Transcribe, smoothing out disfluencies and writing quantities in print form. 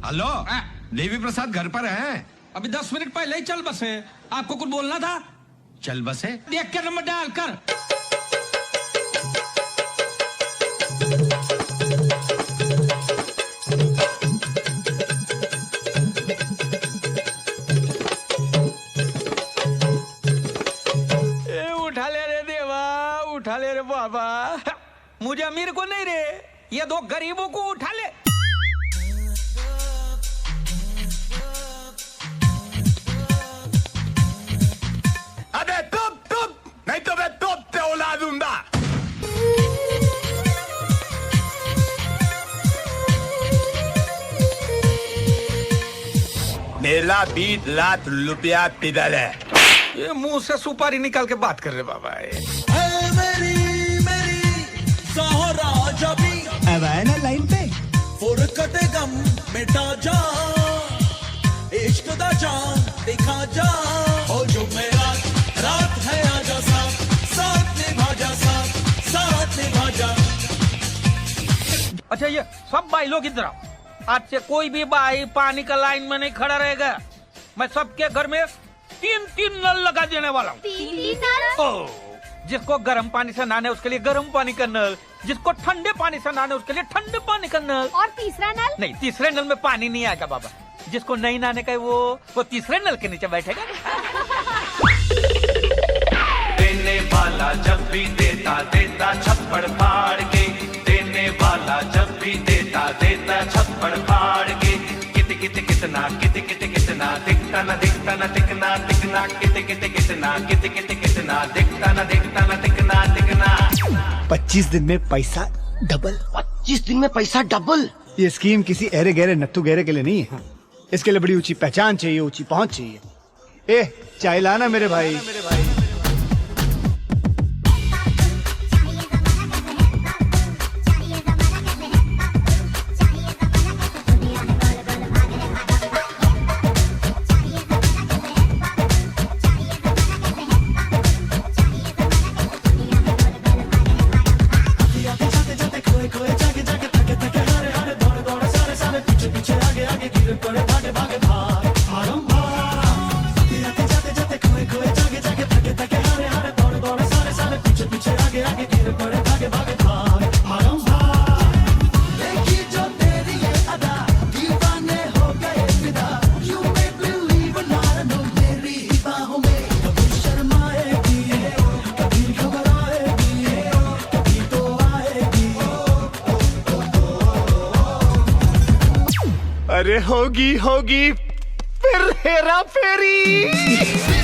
Hello, Devi Prasad घर पर हैं? अभी 10 मिनट पहले ही चल बसे। आपको कुछ बोलना था? चल बसे। देख के नंबर डाल कर। उठा ले रे देवा, उठा ले रे बाबा। मुझे अमीर को नहीं रे, ये दो गरीबों को उठा ले। अबे तुप नहीं तो मैं तोपते उड़ा दूंगा। मेरा 20 लाख रुपया पिदल है। ये मुंह से सुपारी निकाल के बात कर रहे बाबा। अब आए ना लाइन पे। फुरकते गम मिटा जा, इश्क दा जान दिखा जा। ओ जो मेरा रात है आजा साथ, साथ निभा जा, साथ निभा जा। अच्छा ये सब भाई लोग इधर आओ। आज से कोई भी भाई पानी का लाइन में नहीं खड़ा रहेगा। मैं सबके घर में 3 नल लगा देने वाला हूँ। 3 नल? ओह, जिसको गर्म पानी से नहाने उसके लिए गर्म पानी का नल, जिसको ठंडे पानी से नहाने उसके लिए ठंडे पानी का नल। और तीसरा नल? नहीं, तीसरे नल में पानी नहीं आएगा बाबा। जिसको नहीं नहाने का है वो तीसरे नल के नीचे बैठेगा। देने वाला जब भी देता देता छप्पड़ फाड़ के, देने वाला जब भी देता देता छप्पड़ फाड़ के। कितना दिखता न दिखता न दिखना दिखना, कितना दिखता न दिखता न दिखना। 25 दिन में पैसा डबल। 25 दिन में पैसा डबल? ये स्कीम किसी अरे गहरे नत्थु गहरे के लिए नहीं है। इसके लिए बड़ी ऊंची पहचान चाहिए, ऊंची पहुंच चाहिए। ए चाय लाना मेरे भाई। अरे होगी फिर हेरा फेरी।